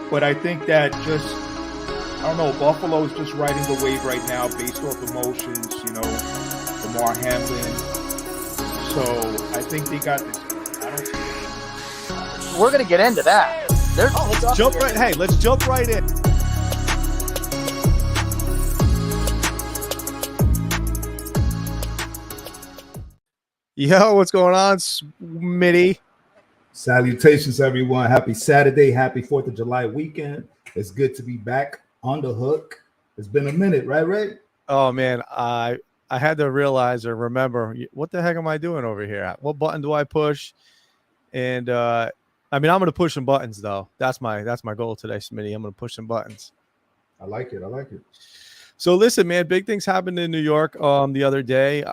But I think that I don't know, Buffalo's just riding the wave right now based off emotions, Lamar Hamlin. So I think they got this. I don't see We're going to get into that. Let's jump right in. Yo, what's going on, Smitty? Salutations, everyone. Happy Saturday. Happy 4th of July weekend. It's good to be back on the hook. It's been a minute, right, Ray? Oh, man, I had to realize or remember, what the heck am I doing over here? What button do I push? And, I'm going to push some buttons, though. That's my goal today, Smitty. I'm going to push some buttons. I like it. So, listen, man, big things happened in New York the other day.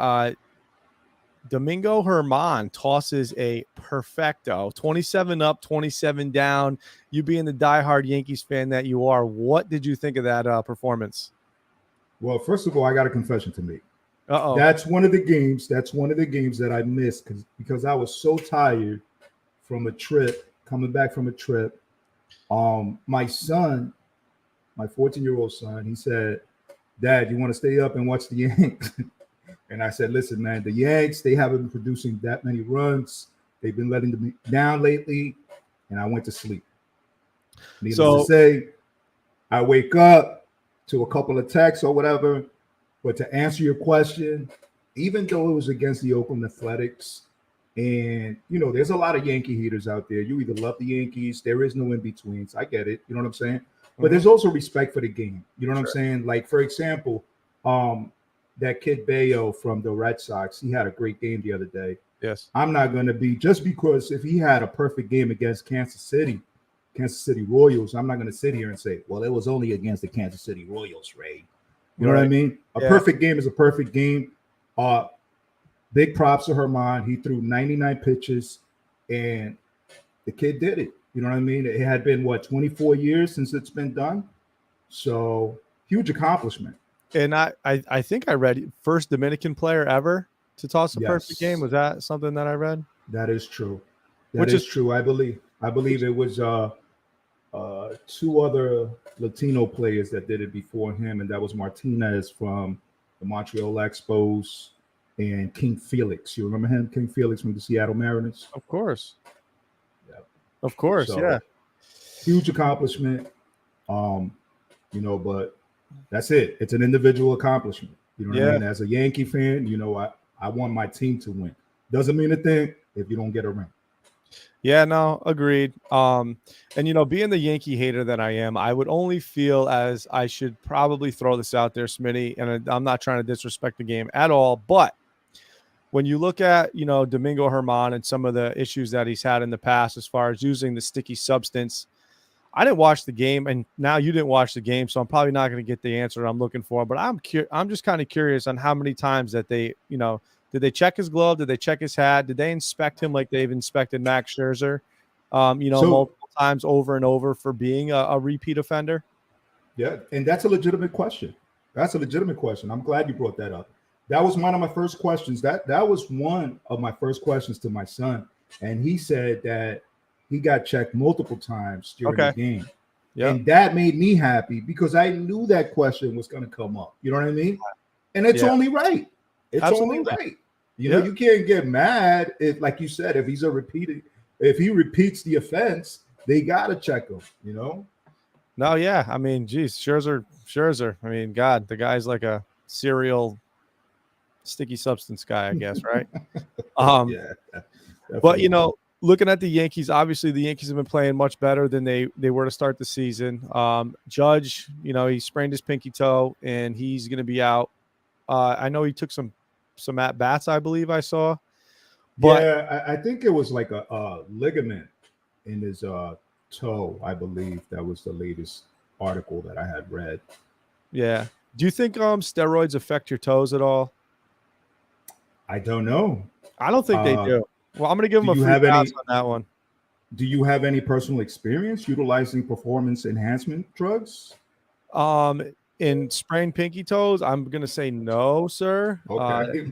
Domingo Germán tosses a perfecto, 27 up, 27 down. You being the diehard Yankees fan that you are, what did you think of that performance? Well, first of all, I got a confession to make. Uh-oh. That's one of the games that I missed because I was so tired from a trip, coming back from a trip. My son, my 14-year-old son, he said, "Dad, you want to stay up and watch the Yanks?" And I said, "Listen, man, the Yanks, they haven't been producing that many runs. They've been letting them down lately." And I went to sleep. Needless to say, I wake up to a couple of texts or whatever. But to answer your question, even though it was against the Oakland Athletics, and, there's a lot of Yankee haters out there. You either love the Yankees, there is no in-betweens. I get it. You know what I'm saying? But there's also respect for the game. You know what I'm saying? Like, for example, that kid Bayo from the Red Sox, he had a great game the other day. Yes. I'm not going to be, just because if he had a perfect game against Kansas City Royals, I'm not going to sit here and say, well, it was only against the Kansas City Royals, Ray. You know what I mean? A perfect game is a perfect game. Big props to Germán. He threw 99 pitches, and the kid did it. You know what I mean? It had been, 24 years since it's been done? So, huge accomplishment. And I think I read first Dominican player ever to toss a perfect game. Was that something that I read? That is true. That is true. I believe it was two other Latino players that did it before him, and that was Martinez from the Montreal Expos and King Felix. You remember him, King Felix from the Seattle Mariners? Of course. Yeah. Of course, so, huge accomplishment. But that's it. It's an individual accomplishment. You know what I mean? As a Yankee fan, I want my team to win. Doesn't mean a thing if you don't get a ring. Yeah, no, agreed. And, being the Yankee hater that I am, I would only feel as I should probably throw this out there, Smitty, and I'm not trying to disrespect the game at all, but when you look at, Domingo Germán and some of the issues that he's had in the past as far as using the sticky substance, I didn't watch the game, and now you didn't watch the game, so I'm probably not going to get the answer I'm looking for, but I'm just kind of curious on how many times that they, did they check his glove? Did they check his hat? Did they inspect him like they've inspected Max Scherzer, multiple times over and over for being a repeat offender? Yeah, and that's a legitimate question. I'm glad you brought that up. That was one of my first questions. That was one of my first questions to my son, and he said that he got checked multiple times during the game. Yep. And that made me happy because I knew that question was going to come up. You know what I mean? And it's only right. It's only right. You can't get mad if, like you said, if he repeats the offense, they gotta check him, No, yeah. I mean, geez, Scherzer. I mean, God, the guy's like a serial sticky substance guy, I guess, right? But looking at the Yankees, obviously the Yankees have been playing much better than they were to start the season. Judge, he sprained his pinky toe and he's going to be out. I know he took some at bats, I believe I saw. But I think it was like a ligament in his toe. I believe that was the latest article that I had read. Yeah. Do you think steroids affect your toes at all? I don't know. I don't think they do. Well, I'm going to give him a free pass on that one. Do you have any personal experience utilizing performance enhancement drugs? In sprained pinky toes, I'm going to say no, sir. Okay.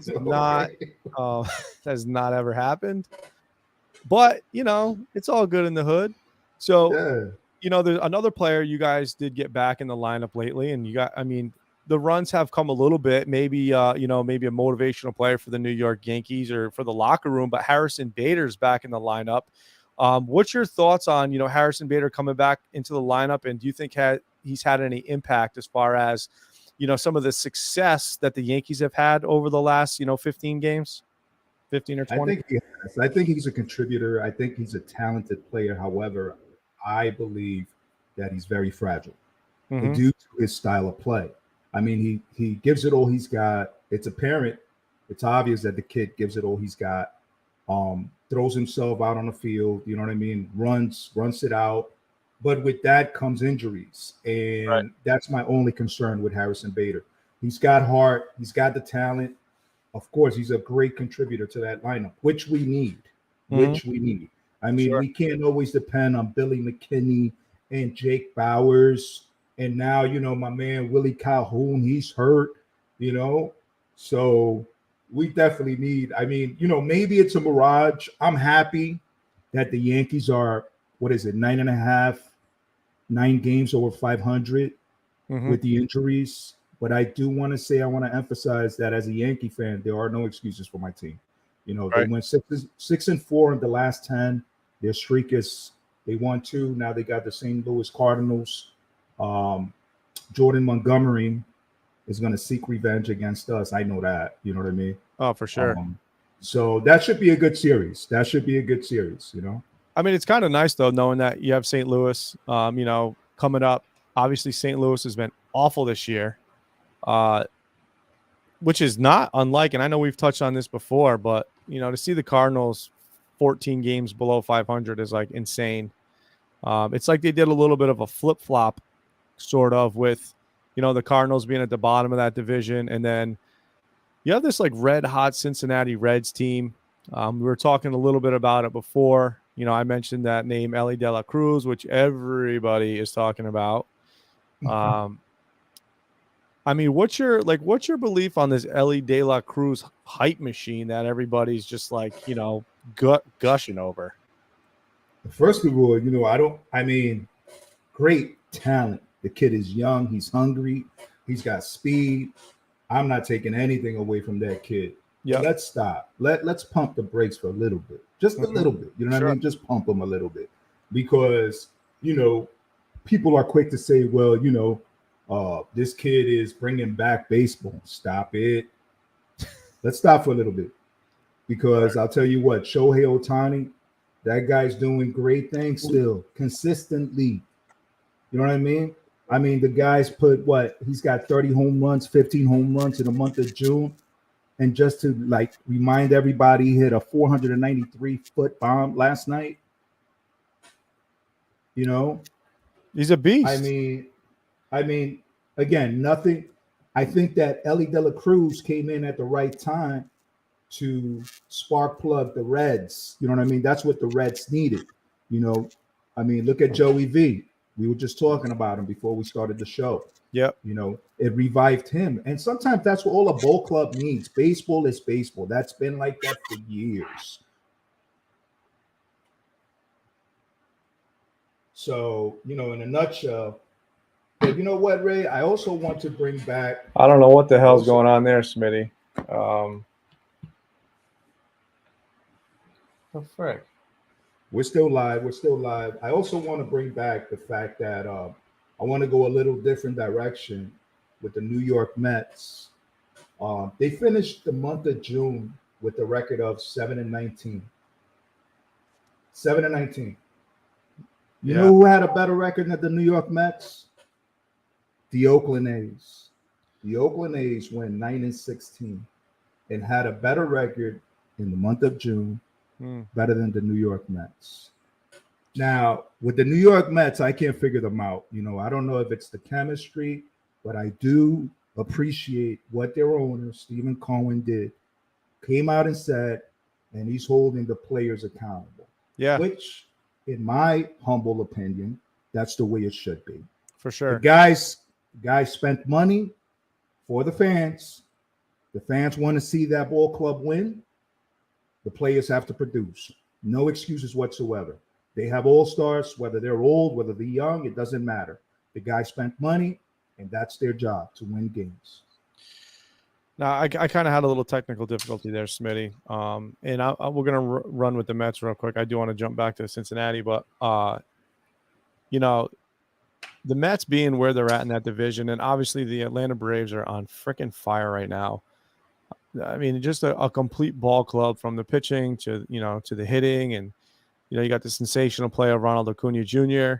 Has not ever happened. But, it's all good in the hood. So there's another player you guys did get back in the lineup lately, and the runs have come a little bit. Maybe maybe a motivational player for the New York Yankees or for the locker room. But Harrison Bader's back in the lineup. What's your thoughts on Harrison Bader coming back into the lineup, and do you think he's had any impact as far as some of the success that the Yankees have had over the last 15 games, 15 or 20? I think he has. I think he's a contributor. I think he's a talented player. However, I believe that he's very fragile due to his style of play. I mean, he gives it all he's got. It's apparent. It's obvious that the kid gives it all he's got. Throws himself out on the field. You know what I mean? Runs it out. But with that comes injuries. And that's my only concern with Harrison Bader. He's got heart. He's got the talent. Of course, he's a great contributor to that lineup, which we need. I mean, we can't always depend on Billy McKinney and Jake Bowers. And now, my man Willie Calhoun, he's hurt, So we definitely need, maybe it's a mirage. I'm happy that the Yankees are, 9 games over 500 with the injuries. But I do want to emphasize that as a Yankee fan, there are no excuses for my team. They went 6-4 in the last 10. Their streak is, they won 2. Now they got the St. Louis Cardinals. Jordan Montgomery is going to seek revenge against us. I know that. You know what I mean? Oh, for sure. So that should be a good series. I mean, it's kind of nice, though, knowing that you have St. Louis, coming up. Obviously, St. Louis has been awful this year, which is not unlike, and I know we've touched on this before, but, to see the Cardinals 14 games below 500 is, like, insane. It's like they did a little bit of a flip-flop, sort of, with, the Cardinals being at the bottom of that division, and then you have this, like, red-hot Cincinnati Reds team. We were talking a little bit about it before. I mentioned that name, Ellie De La Cruz, which everybody is talking about. I mean, what's your belief on this Ellie De La Cruz hype machine that everybody's just like, gushing over? First of all, great talent. The kid is young. He's hungry. He's got speed. I'm not taking anything away from that kid. Yeah, let's stop. Let's pump the brakes for a little bit, just a little bit. You know what I mean? Just pump them a little bit, because people are quick to say, well, this kid is bringing back baseball. Stop it. Let's stop for a little bit, because I'll tell you what, Shohei Ohtani, that guy's doing great things still, consistently. You know what I mean? I mean, the guy's put he's got 30 home runs, 15 home runs in the month of June. And just to remind everybody, he hit a 493-foot bomb last night. He's a beast. I mean, again, nothing. I think that Ellie De La Cruz came in at the right time to spark plug the Reds. You know what I mean? That's what the Reds needed. Look at Joey V. We were just talking about him before we started the show. Yep. It revived him. And sometimes that's what all a ball club needs. Baseball is baseball. That's been like that for years. So, in a nutshell, but you know what, Ray? I also want to bring back. I don't know what the hell's going on there, Smitty. Oh, frick. We're still live. I also want to bring back the fact that I want to go a little different direction with the New York Mets. They finished the month of June with a record of 7-19. 7-19. You know who had a better record than the New York Mets? The Oakland A's. The Oakland A's went 9-16 and had a better record in the month of June, better than the New York Mets. Now, with the New York Mets, I can't figure them out. I don't know if it's the chemistry, but I do appreciate what their owner, Stephen Cohen, did. Came out and said, and he's holding the players accountable. Yeah. Which, in my humble opinion, that's the way it should be. For sure. The guys spent money for the fans. The fans want to see that ball club win. The players have to produce. No excuses whatsoever. They have all-stars, whether they're old, whether they're young, it doesn't matter. The guy spent money, and that's their job, to win games. Now, I kind of had a little technical difficulty there, Smitty. And we're going to run with the Mets real quick. I do want to jump back to Cincinnati, but, you know, the Mets being where they're at in that division, and obviously the Atlanta Braves are on freaking fire right now. I mean, just a complete ball club from the pitching to, to the hitting. And, you got the sensational play of Ronald Acuna Jr.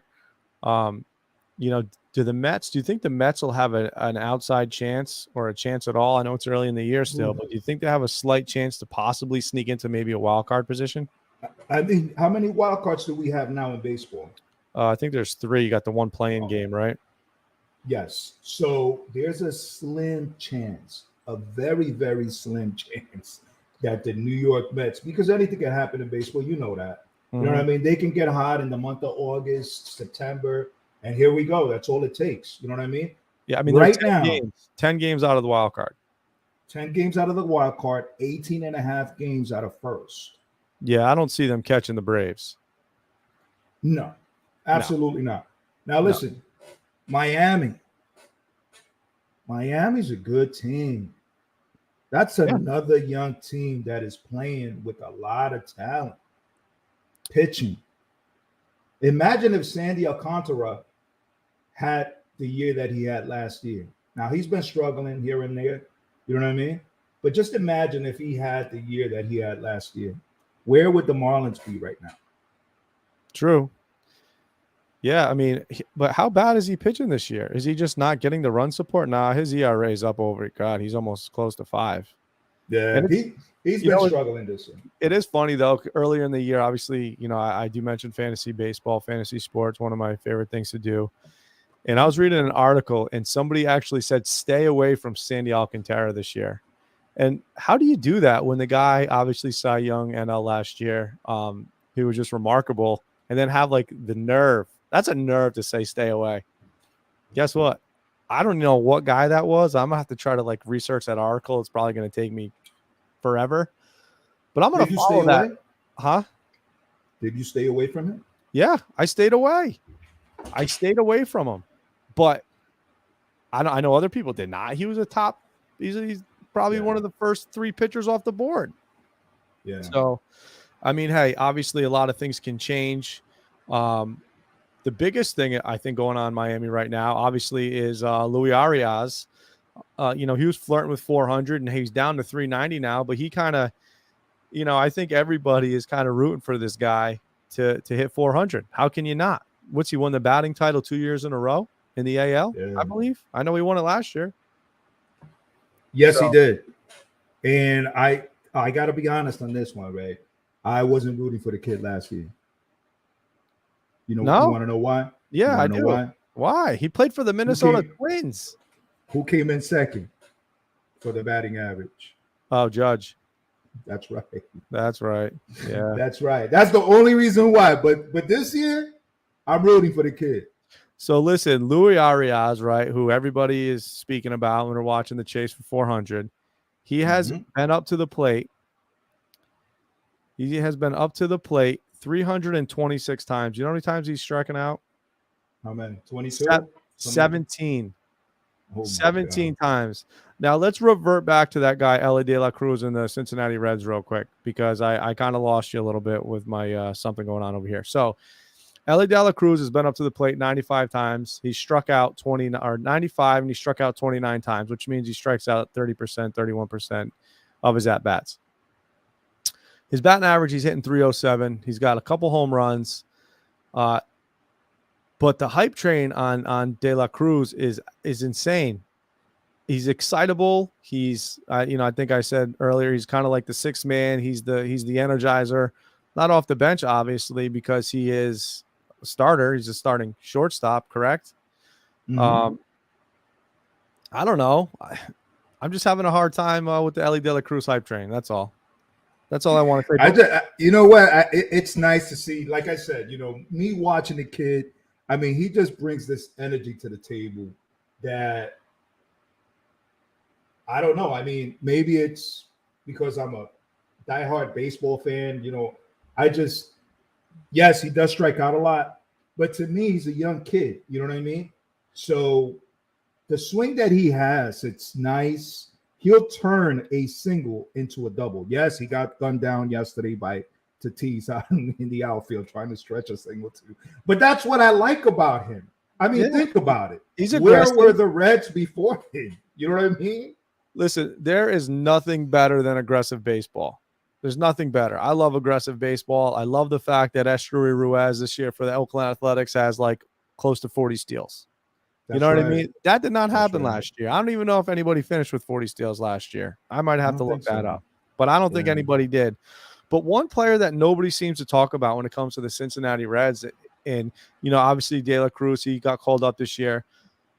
Do you think the Mets will have an outside chance or a chance at all? I know it's early in the year still, but do you think they have a slight chance to possibly sneak into maybe a wild card position? I mean, how many wild cards do we have now in baseball? I think there's 3. You got the one playing game, right? Yes. So there's a slim chance, a very, very slim chance that the New York Mets, because anything can happen in baseball, you know that. You know what I mean? They can get hot in the month of August, September, and here we go. That's all it takes. You know what I mean? Yeah, I mean, right 10 now, 10 games out of the wild card. 10 games out of the wild card, 18 and a half games out of first. Yeah, I don't see them catching the Braves. No, absolutely not. Now, listen, Miami's a good team. That's another young team that is playing with a lot of talent. Pitching. Imagine if Sandy Alcantara had the year that he had last year. Now, he's been struggling here and there. You know what I mean? But just imagine if he had the year that he had last year. Where would the Marlins be right now? True. Yeah, I mean, but how bad is he pitching this year? Is he just not getting the run support? Nah, his ERA is up over it. God, he's almost close to 5. Yeah, he's been struggling this year. It is funny, though. Earlier in the year, obviously, I do mention fantasy baseball, fantasy sports, one of my favorite things to do. And I was reading an article, and somebody actually said, stay away from Sandy Alcantara this year. And how do you do that when the guy, obviously Cy Young NL last year, he was just remarkable, and then have like the nerve? That's a nerve to say stay away. Guess what? I don't know what guy that was. I'm gonna have to try to like research that article. It's probably gonna take me forever, but I'm gonna follow that. Huh? Did you stay away from him? Yeah, I stayed away. I stayed away from him, but I know other people did not. He was a top. He's probably one of the first 3 pitchers off the board. Yeah. So, I mean, hey, obviously a lot of things can change. The biggest thing I think going on in Miami right now, obviously, is Luis Arias. He was flirting with 400, and he's down to 390 now. But he kind of, I think everybody is kind of rooting for this guy to hit 400. How can you not? What's he won the batting title 2 years in a row in the AL? Yeah. I believe. I know he won it last year. Yes, he did. And I got to be honest on this one, Ray. I wasn't rooting for the kid last year. You want to know why? Yeah, I do. Why? He played for the Minnesota Twins. Who came in second for the batting average? Oh, Judge. That's right. That's right. Yeah. That's right. That's the only reason why. But this year, I'm rooting for the kid. So listen, Luis Arias, right, who everybody is speaking about when we're watching the chase for 400, he has been up to the plate. He has been up to the plate 326 times. You know how many times he's striking out? How many? 22? 17. 17 times. Now let's revert back to that guy, Ellie De La Cruz, in the Cincinnati Reds real quick, because I kind of lost you a little bit with my something going on over here. So Ellie De La Cruz has been up to the plate 95 times. He struck out 95, and he struck out 29 times, which means he strikes out 30%, 31% of his at-bats. His batting average, he's hitting 307. He's got a couple home runs. But the hype train on De La Cruz is insane. He's excitable. He's, I think I said earlier, he's kind of like the sixth man. He's the energizer, not off the bench, obviously, because he is a starter. He's a starting shortstop, correct? I don't know. I'm just having a hard time with the Ellie De La Cruz hype train. That's all. That's all I want to say. You know what? It's nice to see. Like I said, me watching the kid. I mean, he just brings this energy to the table that I don't know. I mean, maybe it's because I'm a diehard baseball fan. Yes, he does strike out a lot, but to me, he's a young kid. You know what I mean? So the swing that he has, it's nice. He'll turn a single into a double. Yes, he got gunned down yesterday by Tatis out in the outfield trying to stretch a single too. But that's what I like about him. I mean, think about it. He's Where aggressive. were the Reds before him? You know what I mean? Listen, there is nothing better than aggressive baseball. There's nothing better. I love aggressive baseball. I love the fact that Estuary Ruiz this year for the Oakland Athletics has like close to 40 steals. You know what I mean? That did not happen last year. I don't even know if anybody finished with 40 steals last year. I might have to look that up, but I don't think anybody did. But one player that nobody seems to talk about when it comes to the Cincinnati Reds, and, you know, obviously De La Cruz, he got called up this year.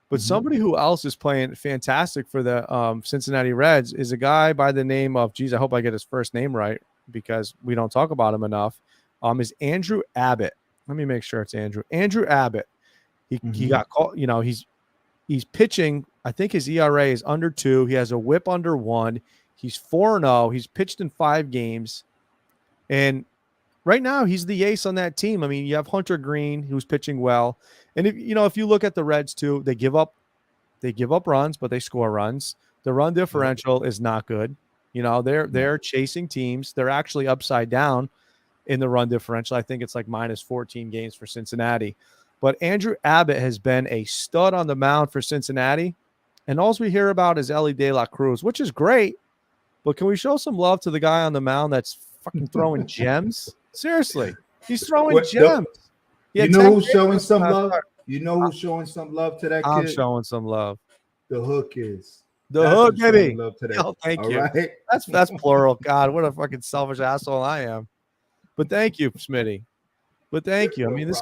But somebody who else is playing fantastic for the Cincinnati Reds is a guy by the name of, geez, I hope I get his first name right because we don't talk about him enough, is Andrew Abbott. Let me make sure it's Andrew. Andrew Abbott. He got called, you know, he's pitching. I think his ERA is under 2. He has a whip under 1. He's 4-0. He's pitched in 5 games. And right now, he's the ace on that team. I mean, you have Hunter Green, who's pitching well. And if you look at the Reds too, they give up runs, but they score runs. The run differential is not good. You know, they're chasing teams. They're actually upside down in the run differential. I think it's like minus 14 games for Cincinnati. But Andrew Abbott has been a stud on the mound for Cincinnati. And all we hear about is Ellie De La Cruz, which is great. But can we show some love to the guy on the mound that's fucking throwing gems? Seriously, he's throwing gems. You know who's showing some love? You know who's showing some love to that kid? I'm showing some love. The Hook is. The Hook, baby. Love to that. Oh, thank you. Right? That's plural. God, what a fucking selfish asshole I am. But thank you, Smitty. But thank you. I mean, this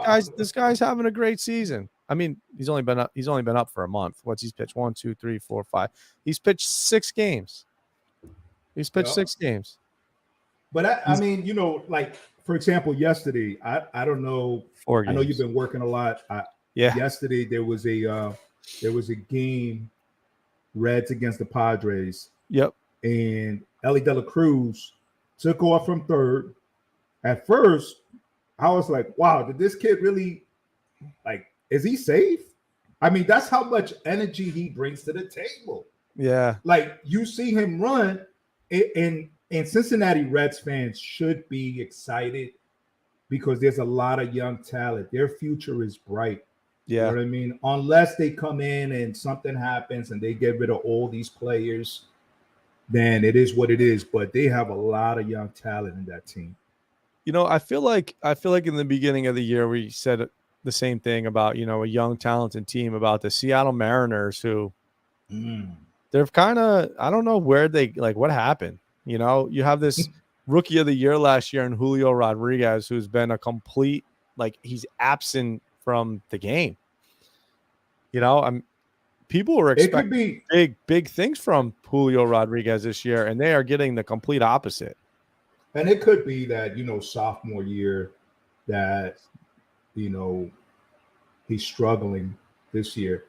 guy's having a great season. I mean, he's only been up for a month. What's he's pitched? 1, 2, 3, 4, 5. He's pitched 6 games. He's pitched 6 games. But I mean, you know, like for example, yesterday, I don't know. 4 games. I know you've been working a lot. Yesterday there was a game, Reds against the Padres. Yep. And Ellie De La Cruz took off from third. At first, I was like, wow, did this kid really, like, is he safe? I mean, that's how much energy he brings to the table. Yeah. Like, you see him run, and Cincinnati Reds fans should be excited because there's a lot of young talent. Their future is bright. Yeah. You know what I mean? Unless they come in and something happens and they get rid of all these players, then it is what it is. But they have a lot of young talent in that team. You know, I feel like in the beginning of the year we said the same thing about, you know, a young talented team about the Seattle Mariners who they're kind of, I don't know where they, like, what happened. You know, you have this rookie of the year last year in Julio Rodriguez, who's been a complete, like, he's absent from the game. You know, people were expecting big things from Julio Rodriguez this year, and they are getting the complete opposite. And it could be that, you know, sophomore year that, you know, he's struggling this year,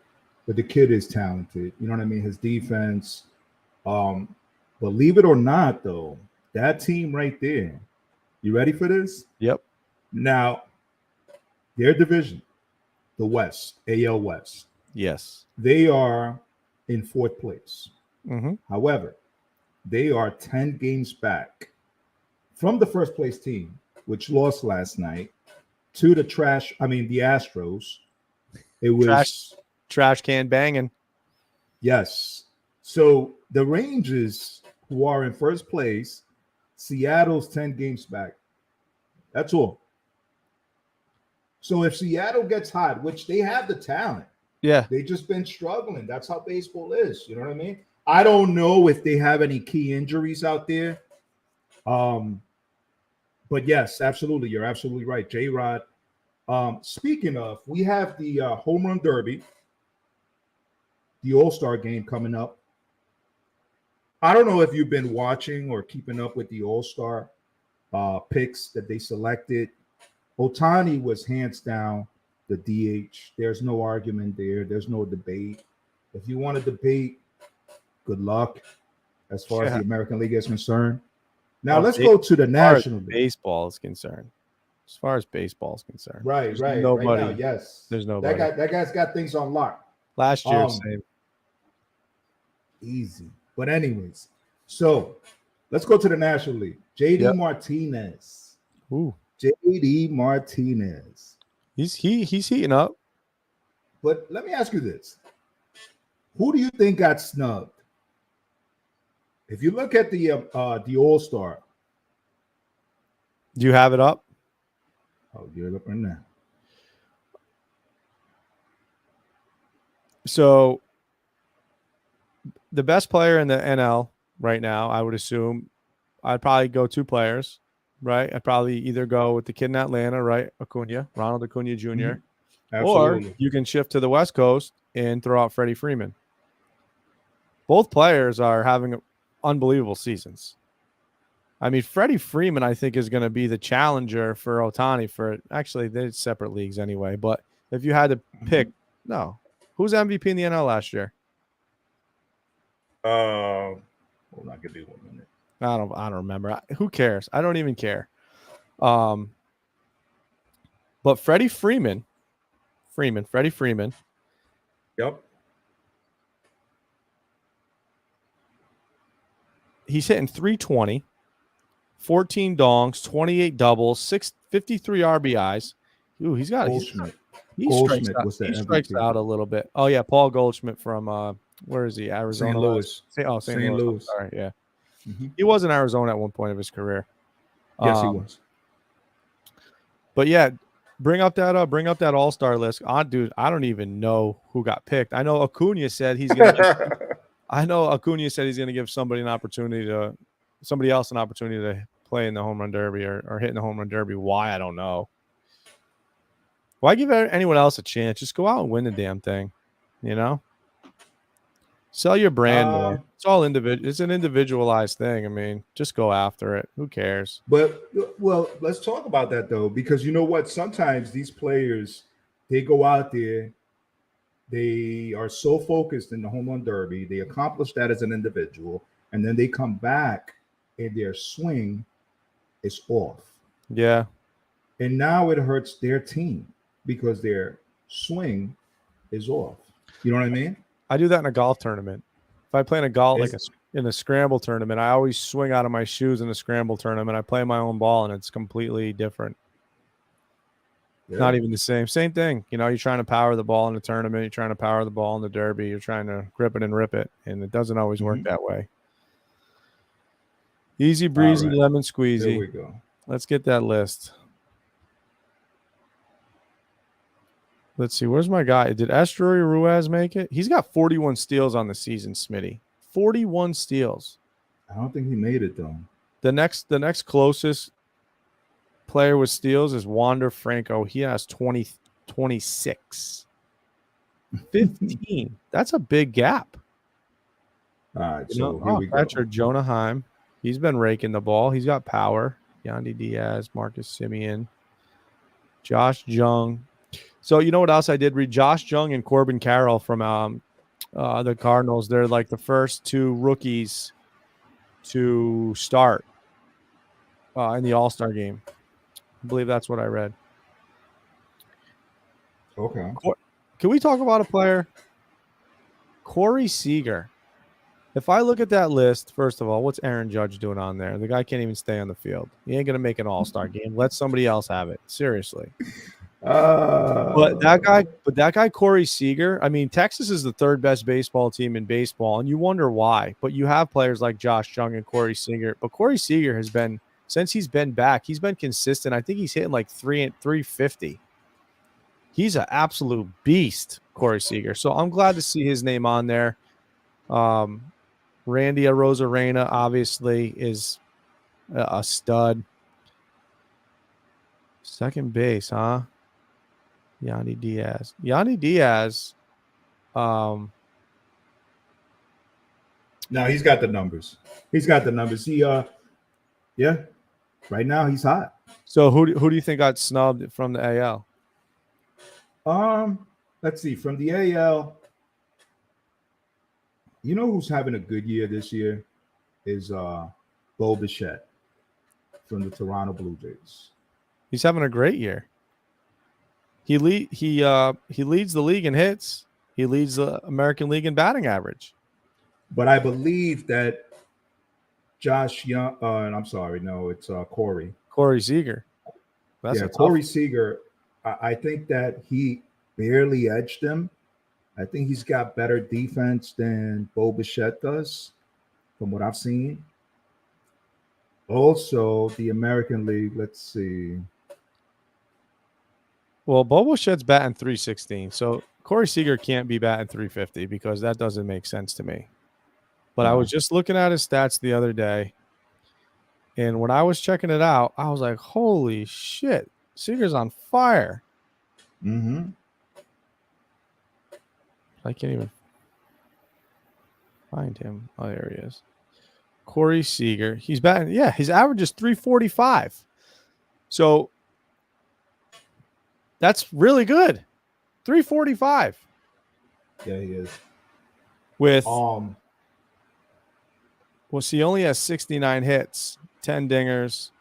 but the kid is talented. You know what I mean? His defense, believe it or not, though, that team right there, you ready for this? Yep. Now, their division, the West, AL West. Yes. They are in 4th place. Mm-hmm. However, they are 10 games back from the first place team, which lost last night, to the Astros. It was trash can banging. Yes. So the Rangers, who are in first place, Seattle's 10 games back. That's all. So if Seattle gets hot, which they have the talent, they just been struggling. That's how baseball is. You know what I mean? I don't know if they have any key injuries out there. But yes, absolutely. You're absolutely right. J-Rod. Speaking of, we have the Home Run Derby, the All-Star game coming up. I don't know if you've been watching or keeping up with the All-Star picks that they selected. Ohtani was hands down the DH. There's no argument there. There's no debate. If you want to debate, good luck as far as the American League is concerned. Now let's go to the National League. Baseball is concerned. as far as baseball is concerned. Right, There's right. nobody. Right now, yes. There's nobody. That guy's got things on lock. Last year, same. Easy. But anyways, so let's go to the National League. JD Yep. Martinez. Ooh, JD Martinez. he's heating up. But let me ask you this. Who do you think got snubbed? If you look at the All-Star. Do you have it up? Oh, you're up right now. So the best player in the NL right now, I would assume, I'd probably go 2 players, right? I'd probably either go with the kid in Atlanta, right? Ronald Acuna Jr. Mm-hmm. Absolutely. Or you can shift to the West Coast and throw out Freddie Freeman. Both players are having unbelievable seasons. I mean, Freddie Freeman, I think, is going to be the challenger for Ohtani for actually they're separate leagues anyway. But if you had to pick, who's MVP in the NL last year? Hold on, give me 1 minute. I don't remember. Who cares? I don't even care. But Freddie Freeman. Yep. He's hitting 320, 14 dongs, 28 doubles, 53 RBIs. Ooh, he strikes out a little bit. Oh yeah, Paul Goldschmidt from where is he? Arizona. St. Louis. St. Louis. Sorry, yeah. Mm-hmm. He was in Arizona at one point of his career. Yes, he was. But yeah, bring up that All-Star list. Dude, I don't even know who got picked. I know Acuna said he's going to give somebody else an opportunity to play in the home run derby or hit in the home run derby. Why? I don't know. Why give anyone else a chance? Just go out and win the damn thing, you know? Sell your brand more. It's all individual. It's an individualized thing. I mean, just go after it. Who cares? But, well, let's talk about that, though, because you know what? Sometimes these players, they go out there, they are so focused in the home run derby, they accomplish that as an individual, and then they come back and their swing is off. Yeah. And now it hurts their team because their swing is off. You know what I mean? I do that in a golf tournament. If I play in a golf, in a scramble tournament, I always swing out of my shoes in a scramble tournament. I play my own ball, and it's completely different. Yeah. Not even the same. Same thing. You know, you're trying to power the ball in the tournament. You're trying to power the ball in the derby. You're trying to grip it and rip it, and it doesn't always work that way. Easy breezy, lemon squeezy. There we go. Let's get that list. Let's see. Where's my guy? Did Estuary Ruiz make it? He's got 41 steals on the season, Smitty. 41 steals. I don't think he made it, though. The next closest player with steals is Wander Franco. He has 26. 15. That's a big gap. All right, so here we go. Catcher Jonah Heim. He's been raking the ball. He's got power. Yandy Diaz, Marcus Simeon, Josh Jung. So you know what else I did read? Josh Jung and Corbin Carroll from the Cardinals. They're like the first 2 rookies to start in the All-Star game. I believe that's what I read. Okay. Can we talk about a player? Corey Seager. If I look at that list, first of all, what's Aaron Judge doing on there? The guy can't even stay on the field. He ain't going to make an All-Star game. Let somebody else have it. Seriously. But that guy, Corey Seager, I mean, Texas is the 3rd best baseball team in baseball, and you wonder why. But you have players like Josh Jung and Corey Seager. But Corey Seager has been, since he's been back, he's been consistent. I think he's hitting like 350. He's an absolute beast, Corey Seager. So I'm glad to see his name on there. Randy Arozarena obviously is a stud. Second base, huh? Yandy Diaz. No, he's got the numbers. He right now he's hot. So who do you think got snubbed from the AL? Let's see. From the AL, you know who's having a good year this year is Bo Bichette from the Toronto Blue Jays. He's having a great year. He leads the league in hits. He leads the American League in batting average. But I believe that Josh Young, and I'm sorry, no, it's Corey. Corey Seager. That's yeah, a tough Corey Seager. I think that he barely edged him. I think he's got better defense than Bo Bichette does, from what I've seen. Also, the American League, let's see. Well, Bo Bichette's batting 316, so Corey Seager can't be batting 350 because that doesn't make sense to me. But I was just looking at his stats the other day, and when I was checking it out, I was like, holy shit, Seager's on fire. Mm-hmm. I can't even find him. Oh, there he is. Corey Seager. He's batting. Yeah, his average is 345. So that's really good. 345. Yeah, he is. With he only has 69 hits, 10 dingers,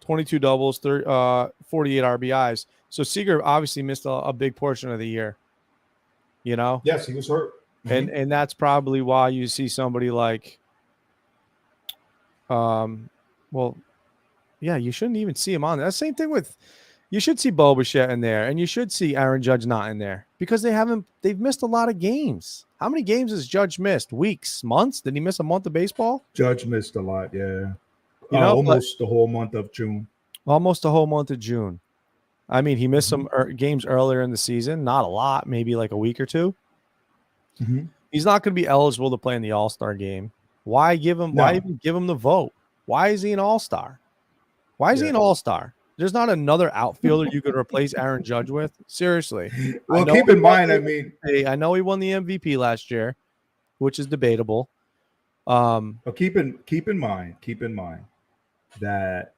22 doubles, 48 RBIs. So Seager obviously missed a big portion of the year. You know? Yes, he was hurt. Mm-hmm. And that's probably why you see somebody like you shouldn't even see him on there. Same thing with you should see Bo Bichette in there, and you should see Aaron Judge not in there because they've missed a lot of games. How many games has Judge missed? Weeks, months? Did he miss a month of baseball? Judge missed a lot, yeah. Almost the whole month of June. Almost the whole month of June. I mean, he missed some games earlier in the season, not a lot, maybe like a week or two. Mm-hmm. He's not going to be eligible to play in the All-Star game. Why even give him the vote? Why is he an All-Star? Why is he an All-Star? There's not another outfielder you could replace Aaron Judge with. Seriously. Well, keep in mind, I know he won the MVP last year, which is debatable. But keep in mind that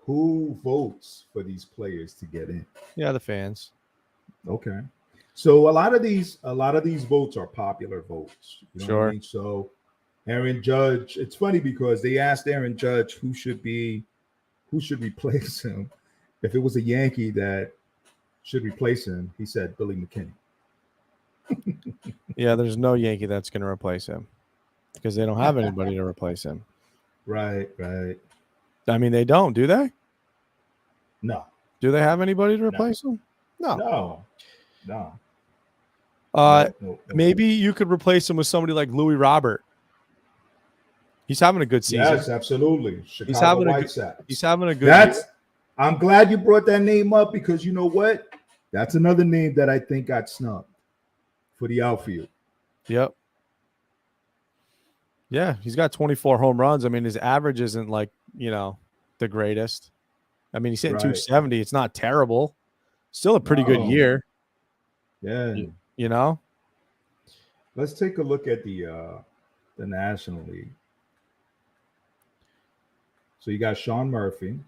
who votes for these players to get in? Yeah, the fans. Okay. So a lot of these votes are popular votes. You know what I mean? So Aaron Judge, it's funny because they asked Aaron Judge who should replace him. If it was a Yankee that should replace him, he said Billy McKinney. Yeah, there's no Yankee that's going to replace him because they don't have anybody to replace him. Right. I mean, they don't, do they? No. Do they have anybody to replace him? No. Maybe you could replace him with somebody like Louis Robert. He's having a good season. Yes, absolutely. He's having a good year. I'm glad you brought that name up because you know what? That's another name that I think got snubbed for the outfield. Yep. Yeah, he's got 24 home runs. I mean, his average isn't like, the greatest. I mean, he's hitting 270. It's not terrible. Still a pretty good year. Yeah. Let's take a look at the National League. So you got Sean Murphy.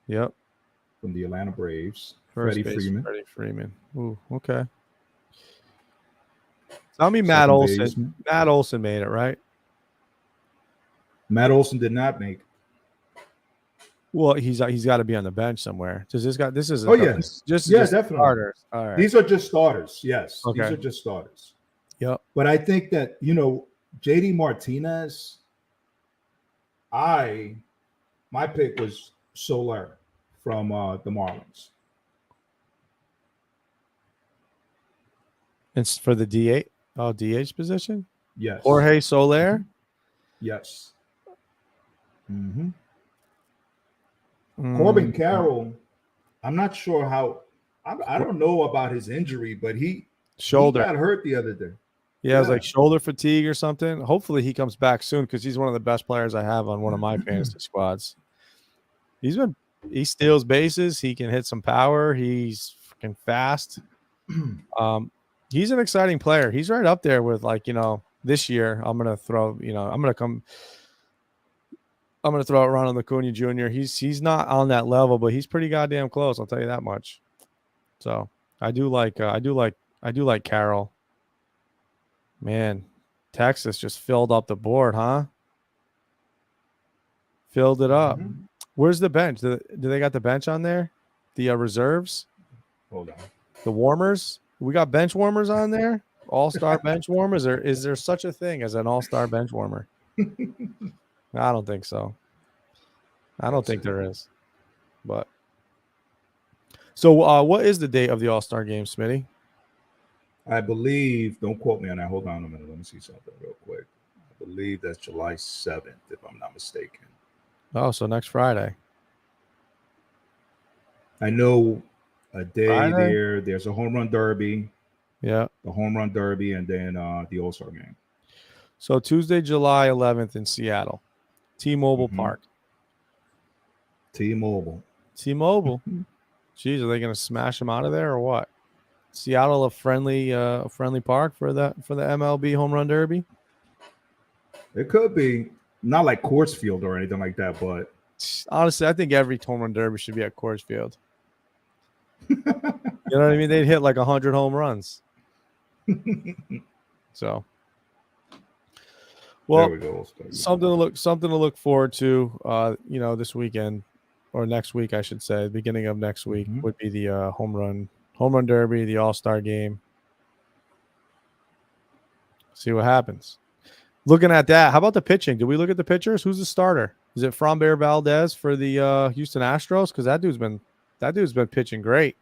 Yep. From the Atlanta Braves. Freddie Freeman. Ooh, okay. Tell me Matt Olson. Matt Olson made it, right? Matt Olson did not make it. Well, he's got to be on the bench somewhere. This is just definitely starters. All right. These are just starters. Yes. Okay. These are just starters. Yep. But I think that, JD Martinez, my pick was Soler from the Marlins. It's for the DH position? Yes. Jorge Soler? Yes. Mm-hmm. Corbin Carroll, I'm not sure how. I don't know about his injury, but he got hurt the other day. Yeah, it was like shoulder fatigue or something. Hopefully he comes back soon because he's one of the best players I have on one of my fantasy squads. He steals bases. He can hit some power. He's freaking fast. He's an exciting player. He's right up there with this year. I'm gonna throw Ronald Acuna Jr. He's not on that level, but he's pretty goddamn close. I'll tell you that much. So I do like Carroll. Man, Texas just filled up the board, huh? Filled it up. Mm-hmm. Where's the bench? Do they got the bench on there? the reserves, Hold on. the warmers. We got bench warmers on there. All-star bench warmers, or is there such a thing as an all-star bench warmer? I don't think so. I don't think there is. But so, what is the date of the All-Star game, Smitty? I believe, don't quote me on that. Hold on a minute. Let me see something real quick. I believe that's July 7th, if I'm not mistaken. Oh, so next Friday. I know a day Friday? there's a home run derby, Yeah. the home run derby, and then the All-Star game. So Tuesday, July 11th in Seattle, T-Mobile Park. T-Mobile. T-Mobile. Jeez, are they going to smash them out of there or what? Seattle, a friendly park for the MLB home run derby. It could be not like Coors Field or anything like that, but Honestly, I think every home run derby should be at Coors Field. You know what I mean? They'd hit like 100 home runs. So, well, there we go. something to look forward to. This weekend or next week, I should say, beginning of next week would be the home run derby, the All-Star game. See what happens. Looking at that, how about the pitching? Did we look at the pitchers? Who's the starter? Is it Framber Valdez for the Houston Astros? Because that dude's been pitching great.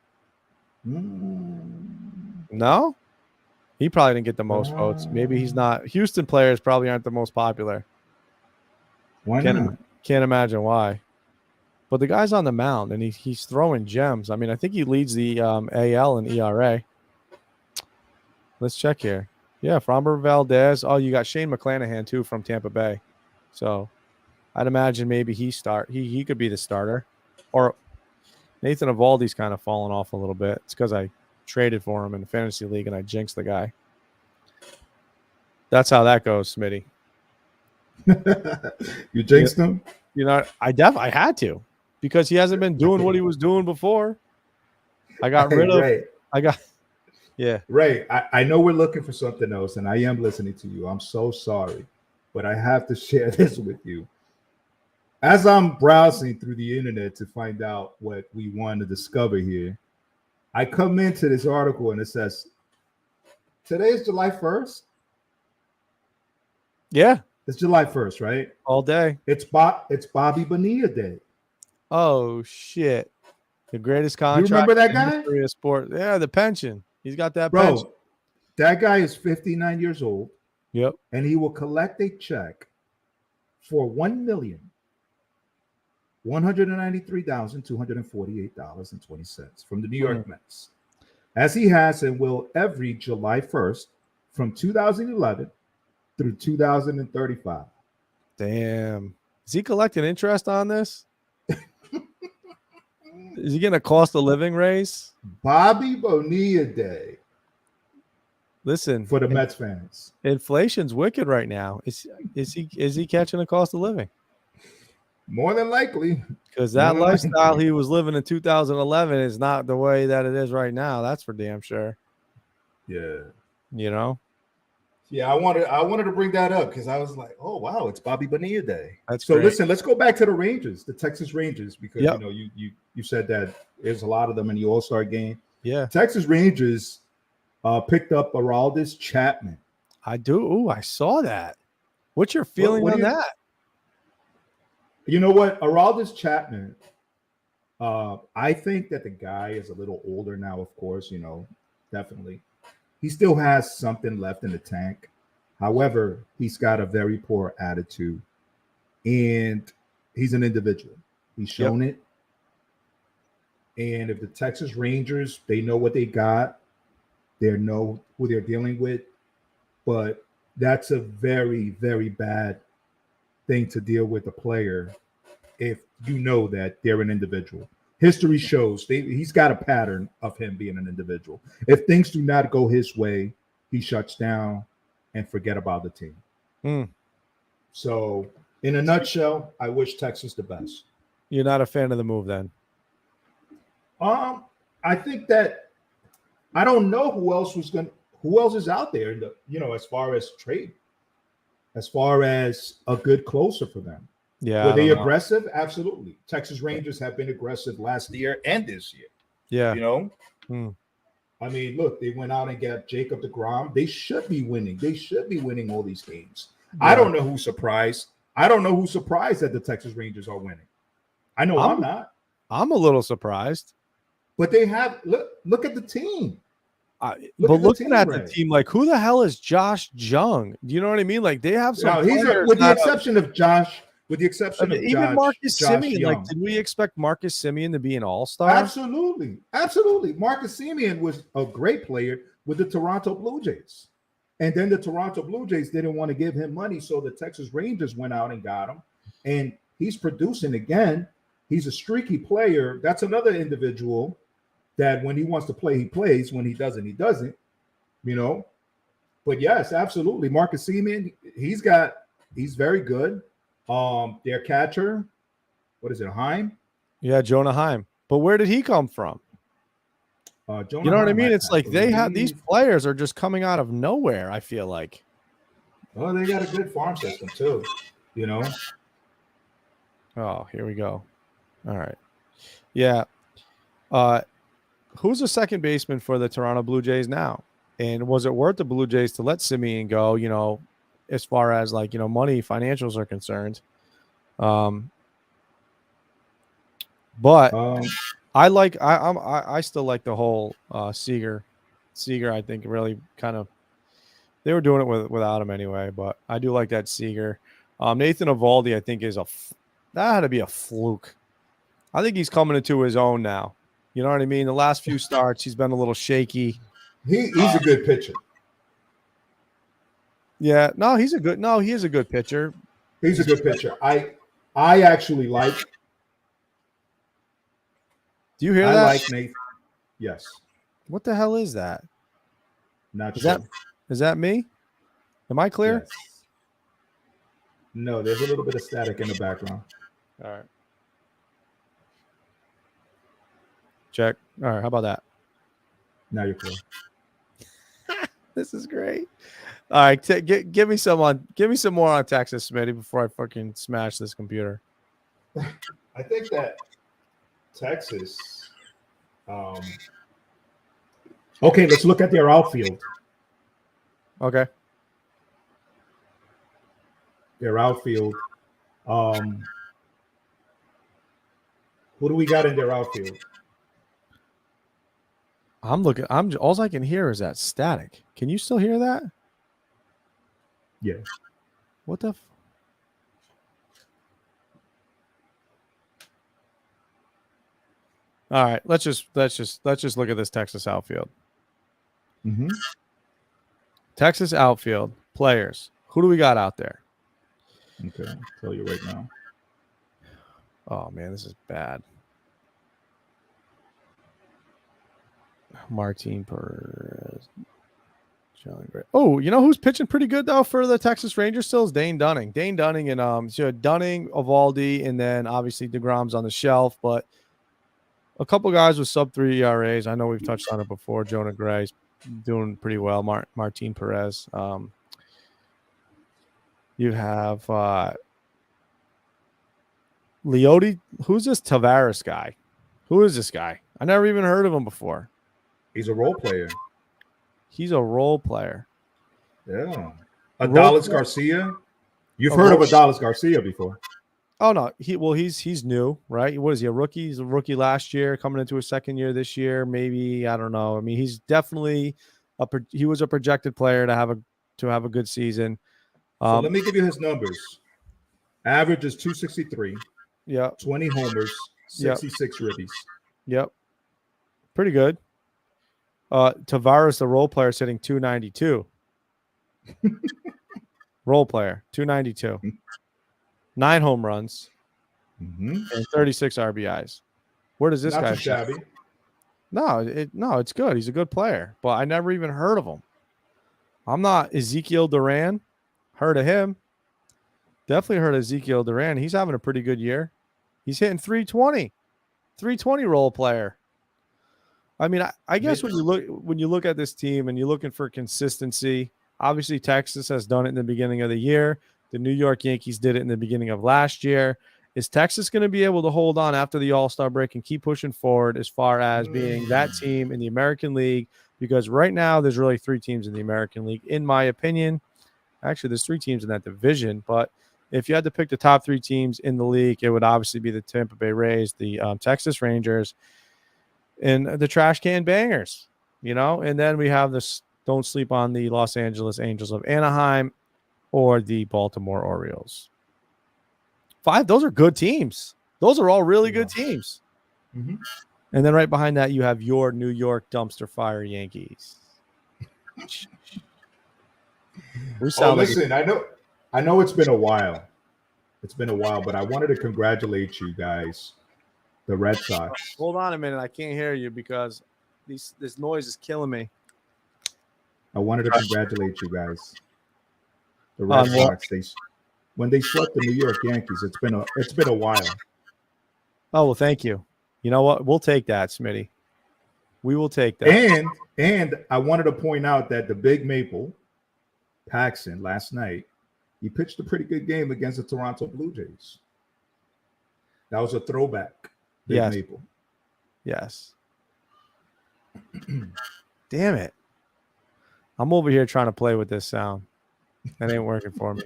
No, he probably didn't get the most votes. Maybe he's not. Houston players probably aren't the most popular. Why not? Can't imagine why. But the guy's on the mound and he's throwing gems. I mean, I think he leads the AL in ERA. Let's check here. Yeah, Framber Valdez. Oh, you got Shane McClanahan too from Tampa Bay. So I'd imagine maybe he could be the starter. Or Nathan Eovaldi's kind of fallen off a little bit. It's because I traded for him in the fantasy league and I jinxed the guy. That's how that goes, Smitty. You jinxed him? You know, I had to because he hasn't been doing what he was doing before. I got rid of Yeah. Ray, I know we're looking for something else, and I am listening to you. I'm so sorry, but I have to share this with you. As I'm browsing through the internet to find out what we want to discover here, I come into this article and it says, today is July 1st? Yeah. It's July 1st, right? All day. It's Bobby Bonilla Day. Oh, shit. The greatest contract. You remember that in guy? history of sport. Yeah, the pension. He's got that Bro, pension. that guy is 59 years old. Yep. And he will collect a check for $1,193,248.20 from the New York Mets, as he has and will every July 1st from 2011 through 2035. Damn. Is he collecting interest on this? Is he getting a cost of living raise? Bobby Bonilla Day. Listen, for the Mets fans, inflation's wicked right now. Is he catching a cost of living? More than likely, because that lifestyle he was living in 2011 is not the way that it is right now. That's for damn sure. Yeah, you know. Yeah, I wanted to bring that up because I was like, oh wow, it's Bobby Bonilla Day. That's so great. Listen, let's go back to the Rangers, the Texas Rangers, because you know you said that there's a lot of them in the All-Star game. Yeah, Texas Rangers picked up Aroldis Chapman. I do. Ooh, I saw that. What's your feeling on that? You know what, Aroldis Chapman. I think that the guy is a little older now. Of course, definitely. He still has something left in the tank. However, he's got a very poor attitude, and he's an individual. He's shown it. And if the Texas Rangers, they know what they got, they know who they're dealing with, but that's a very, very bad thing to deal with a player if you know that they're an individual. History shows he's got a pattern of him being an individual. If things do not go his way, he shuts down and forget about the team. So, in a nutshell, I wish Texas the best. You're not a fan of the move, then? I think that I don't know who else is out there in the, as far as trade, as far as a good closer for them. Yeah, Were I they don't know. aggressive? Absolutely. Texas Rangers have been aggressive last year and this year. Yeah. You know, Hmm. I mean, look, they went out and got Jacob DeGrom. They should be winning. They should be winning all these games. I Yeah. don't know who's surprised. I don't know who's surprised that the Texas Rangers are winning. I know I'm not. I'm a little surprised. But they have look at the team. But looking at the Ray. team, like, who the hell is Josh Jung? Do you know what I mean? Like, they have some Now, he's players with the that exception of Josh, with the exception of even Josh, Marcus Josh Semien. Young. Like, did we expect Marcus Semien to be an all-star? Absolutely. Absolutely. Marcus Semien was a great player with the Toronto Blue Jays. And then the Toronto Blue Jays didn't want to give him money, so the Texas Rangers went out and got him. And he's producing again. He's a streaky player. That's another individual that when he wants to play, he plays. When he doesn't, he doesn't. You know? But yes, absolutely. Marcus Semien, he's very good. Their catcher, what is it, Heim? Yeah, Jonah Heim. But where did he come from? Jonah you know what I Heim, mean? It's like they have believe- these players are just coming out of nowhere, I feel like. Well, they got a good farm system too, you know. Oh, here we go. All right. Yeah. Who's the second baseman for the Toronto Blue Jays now? And was it worth the Blue Jays to let Semien go, you know, as far as like, you know, money, financials are concerned? But I still like the whole Seager. Seager, I think, really kind of they were doing it without him anyway. But I do like that Seager. Nathan Eovaldi, I think, that had to be a fluke. I think he's coming into his own now. You know what I mean? The last few starts, he's been a little shaky. He's a good pitcher. Yeah, he is a good pitcher. He's a good pitcher. I actually like. Do you hear that? I like Nathan. Yes. What the hell is that? Not Is sure. that me? Am I clear? Yes. No, there's a little bit of static in the background. All right. Check. All right. How about that? Now you're clear. This is great. All right. Give me some more on Texas, Smitty, before I fucking smash this computer. I think that Texas. Okay, let's look at their outfield. Okay. Their outfield. Who do we got in their outfield? All I can hear is that static. Can you still hear that? Yeah. What the? All right, let's just look at this Texas outfield. Mm-hmm. Texas outfield players. Who do we got out there? Okay, I'll tell you right now. Oh man, this is bad. Martin Perez. Oh, you know who's pitching pretty good though for the Texas Rangers still is Dane Dunning. Dane Dunning and so Dunning, Eovaldi, and then obviously DeGrom's on the shelf, but a couple guys with sub-3 ERAs. I know we've touched on it before. Jonah Gray's doing pretty well. Martin Perez. You have Leote. Who's this Tavares guy? Who is this guy? I never even heard of him before. He's a role player. He's a role player. Yeah. Adalis Garcia. You've heard of Adalis Garcia before. Oh no, he's new, right? What is he, a rookie? He's a rookie last year, coming into his second year this year. Maybe, I don't know. I mean, he's definitely he was a projected player to have a good season. So let me give you his numbers. Average is 263. Yeah. 20 homers, 66 ribbies. Yep. Pretty good. Tavares, the role player, is hitting 292. Role player, 292. 9 home runs and 36 RBIs. Where does this Not guy? too shabby. No, it's good. He's a good player, but I never even heard of him. I'm not Ezekiel Duran. Heard of him. Definitely heard of Ezekiel Duran. He's having a pretty good year. He's hitting 320. 320 role player. I mean, I guess when you look at this team and you're looking for consistency, obviously Texas has done it in the beginning of the year. The New York Yankees did it in the beginning of last year. Is Texas going to be able to hold on after the All-Star break and keep pushing forward as far as being that team in the American League? Because right now there's really 3 teams in the American League, in my opinion. Actually, there's 3 teams in that division, but if you had to pick the top 3 teams in the league, it would obviously be the Tampa Bay Rays, the Texas Rangers, and the Trash Can Bangers, and then we have this, don't sleep on the Los Angeles Angels of Anaheim or the Baltimore Orioles. 5, those are good teams. Those are all really good teams. Mm-hmm. And then right behind that, you have your New York dumpster fire Yankees. Listen, I know it's been a while. It's been a while, but I wanted to congratulate you guys, the Red Sox. Hold on a minute. I can't hear you because this noise is killing me. I wanted to congratulate you guys, the Red Sox. When they swept the New York Yankees, it's been a while. Oh, well, thank you. You know what? We'll take that, Smitty. We will take that. And I wanted to point out that the Big Maple, Paxton, last night, he pitched a pretty good game against the Toronto Blue Jays. That was a throwback. Big Maple. Yes. Damn it. I'm over here trying to play with this sound. That ain't working for me.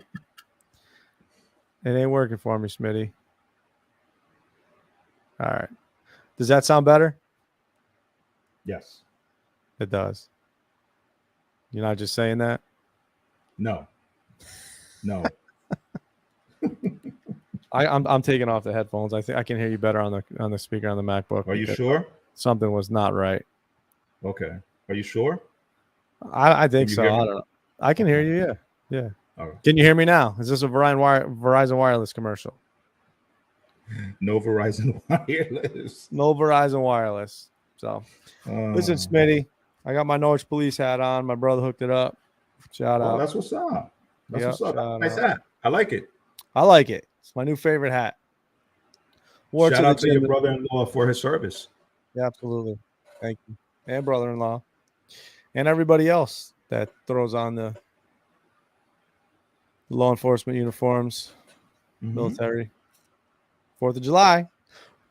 It ain't working for me, Smitty. All right. Does that sound better? Yes. It does. You're not just saying that? No. I'm taking off the headphones. I think I can hear you better on the speaker on the MacBook. Are you sure? Something was not right. Okay. Are you sure? I think so. I don't know. I can hear you. Yeah. All right. Can you hear me now? Is this a Verizon Wireless commercial? No Verizon Wireless. No Verizon Wireless. So, listen, Smitty, I got my Norwich Police hat on. My brother hooked it up. Shout out. That's what's up. That's what's up. Nice hat. I like it. I like it. It's my new favorite hat. Shout out to your brother-in-law for his service. Yeah, absolutely. Thank you. And brother-in-law. And everybody else that throws on the law enforcement uniforms, military. 4th of July.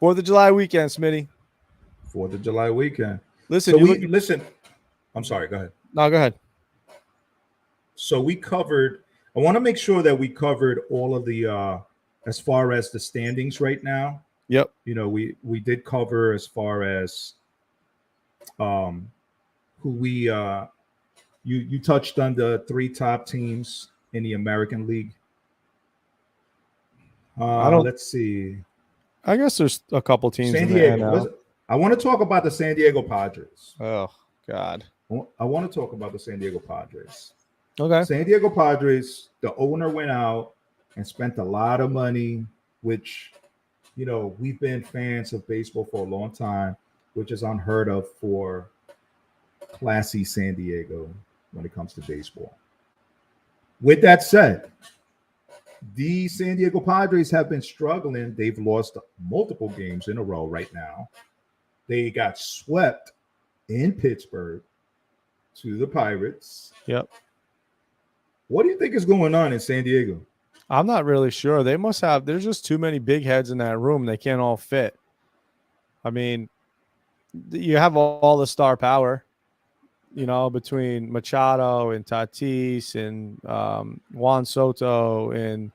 4th of July weekend, Smitty. 4th of July weekend. Listen, listen. I'm sorry. Go ahead. No, go ahead. So I want to make sure that we covered all of the, as far as the standings right now. Yep. We did cover as far as who we you touched on the 3 top teams in the American League. Let's see. I guess there's a couple teams. San Diego. I want to talk about the San Diego Padres. Oh God. I want to talk about the San Diego Padres. Okay. San Diego Padres. The owner went out and spent a lot of money, which, we've been fans of baseball for a long time, which is unheard of for classy San Diego when it comes to baseball. With that said, the San Diego Padres have been struggling. They've lost multiple games in a row right now. They got swept in Pittsburgh to the Pirates. Yep. What do you think is going on in San Diego? I'm not really sure. There's just too many big heads in that room. They can't all fit. I mean, you have all the star power, between Machado and Tatis and Juan Soto and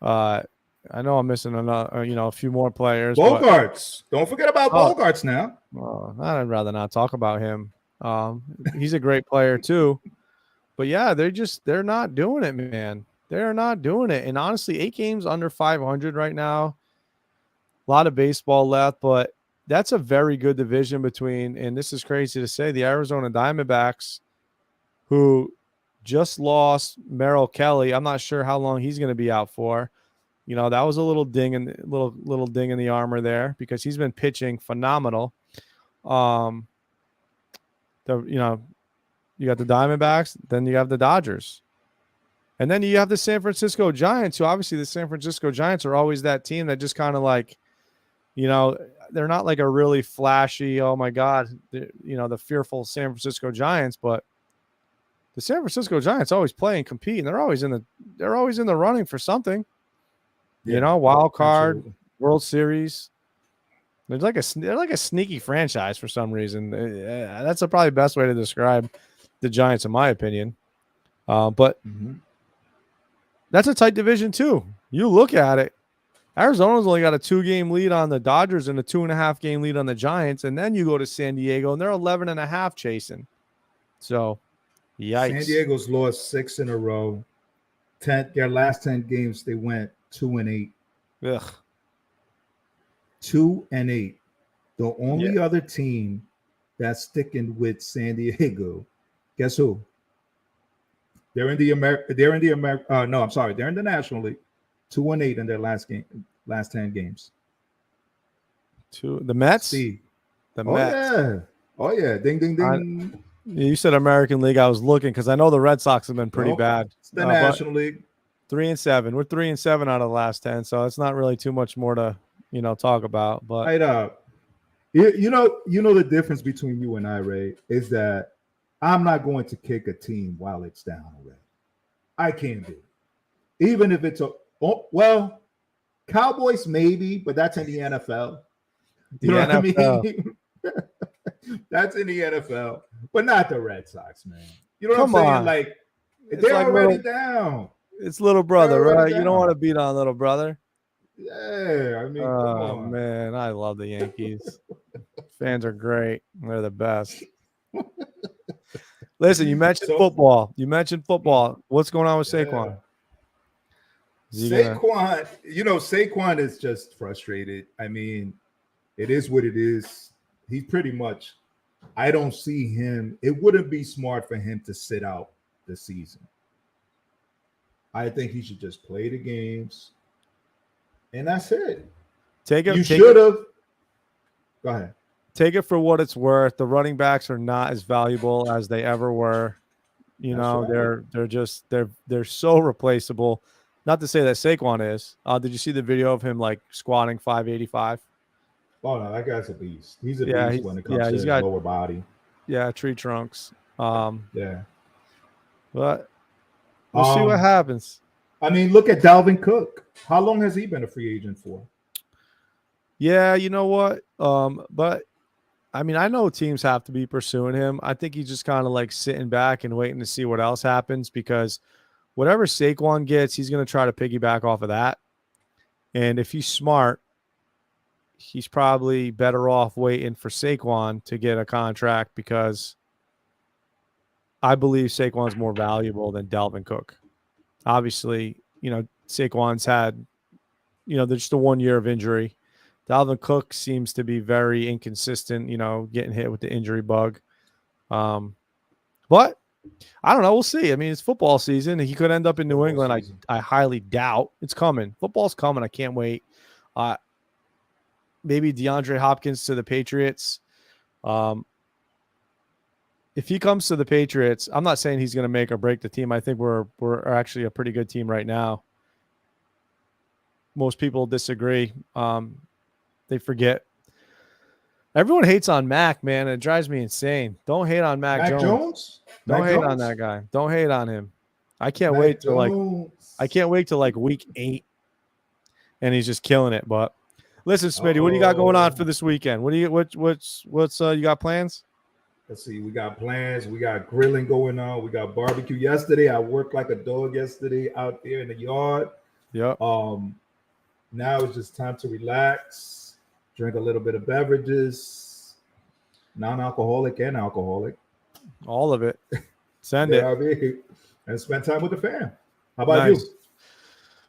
I know I'm missing a few more players. Bogarts. Don't forget about Bogarts now. I'd rather not talk about him. He's a great player too. But yeah, they're not doing it, man. They're not doing it. And honestly, 8 games under 500 right now. A lot of baseball left, but that's a very good division between, and this is crazy to say, the Arizona Diamondbacks, who just lost Merrill Kelly. I'm not sure how long he's going to be out for. That was a little ding in the armor there because he's been pitching phenomenal. You got the Diamondbacks, then you have the Dodgers. And then you have the San Francisco Giants, who obviously the San Francisco Giants are always that team that just kind of like, they're not like a really flashy, oh my God, the fearful San Francisco Giants, but the San Francisco Giants always play and compete, and they're always in the running for something. Yeah, You know, wild card, absolutely. World Series. They're like a sneaky franchise for some reason. That's probably the best way to describe the Giants, in my opinion. But Mhm. that's a tight division too. You look at it. Arizona's only got a 2-game lead on the Dodgers and a 2.5-game lead on the Giants, and then you go to San Diego and they're 11.5 chasing. So, San yikes! Diego's lost 6 in a row. Their last 10 games, they went 2-8. Ugh. 2-8. The Yeah. only other team that's sticking with San Diego, guess who? They're in the no, I'm sorry, they're in the National League. 2-8 in their last 10 games. The Mets. Steve. The Oh Mets. yeah. Oh yeah. Ding ding ding. You said American League. I was looking because I know the Red Sox have been pretty bad. It's the National League. 3-7. We're 3-7 out of the last 10, so it's not really too much more to talk about. But Right. You know the difference between you and I, Ray, is that I'm not going to kick a team while it's down already. I can't do it. Even if it's Cowboys maybe, but that's in the NFL. You know what I mean? That's in the NFL, but not the Red Sox, man. You know what I'm saying? Like they're already down. It's little brother, right? You don't want to beat on little brother. Yeah, I mean, come on. Man, I love the Yankees. Fans are great. They're the best. Listen, you mentioned football. What's going on with Saquon? Saquon is just frustrated. I mean, it is what it is. He's pretty much, I don't see him. It wouldn't be smart for him to sit out the season. I think he should just play the games. And that's it. You should have. Go ahead. Take it for what it's worth. The running backs are not as valuable as they ever were. They're so replaceable. Not to say that Saquon is. Did you see the video of him like squatting 585? Oh no, that guy's a beast. He's a beast when it comes to his lower body. Yeah, tree trunks. Yeah. But we'll see what happens. I mean, look at Dalvin Cook. How long has he been a free agent for? Yeah, you know what? But I mean, I know teams have to be pursuing him. I think he's just kind of like sitting back and waiting to see what else happens because whatever Saquon gets, he's going to try to piggyback off of that. And if he's smart, he's probably better off waiting for Saquon to get a contract because I believe Saquon's more valuable than Dalvin Cook. Obviously, Saquon's had, there's just a 1 year of injury. Dalvin Cook seems to be very inconsistent, getting hit with the injury bug. But I don't know. We'll see. I mean, it's football season. He could end up in New England. I highly doubt it's coming. Football's coming. I can't wait. Maybe DeAndre Hopkins to the Patriots. If he comes to the Patriots, I'm not saying he's going to make or break the team. I think we're actually a pretty good team right now. Most people disagree. They forget. Everyone hates on Mac, man. It drives me insane. Don't hate on Mac Jones. Don't hate on that guy. Don't hate on him. I can't wait till like week 8, and he's just killing it. But listen, Smitty, what do you got going on for this weekend? What's you got plans? Let's see. We got plans. We got grilling going on. We got barbecue. Yesterday, I worked like a dog yesterday out there in the yard. Yep. Now it's just time to relax, drink a little bit of beverages, non-alcoholic and alcoholic. All of it. Send it. And spend time with the fam. How about you?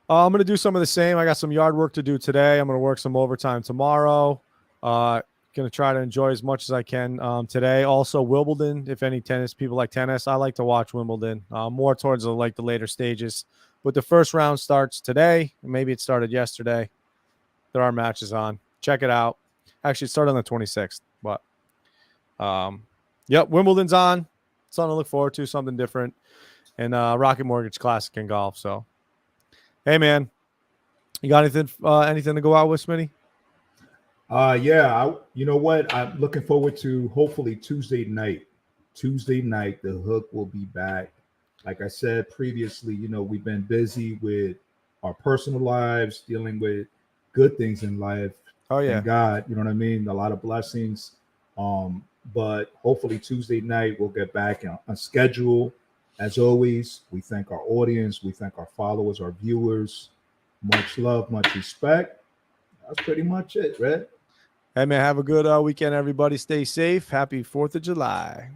I'm going to do some of the same. I got some yard work to do today. I'm going to work some overtime tomorrow. Going to try to enjoy as much as I can today. Also, Wimbledon, if any tennis people like tennis, I like to watch Wimbledon more towards the later stages. But the first round starts today. Maybe it started yesterday. There are matches on. Check it out. Actually, it started on the 26th. But, Wimbledon's on. Something to look forward to, something different. And Rocket Mortgage Classic in golf. So, hey, man, you got anything to go out with, Smitty? You know what? I'm looking forward to hopefully Tuesday night. Tuesday night, the hook will be back. Like I said previously, we've been busy with our personal lives, dealing with good things in life. Oh yeah. Thank God, you know what I mean? A lot of blessings. But hopefully Tuesday night we'll get back on schedule. As always, we thank our audience, we thank our followers, our viewers. Much love, much respect. That's pretty much it, right? Hey man, have a good weekend, everybody. Stay safe. Happy 4th of July.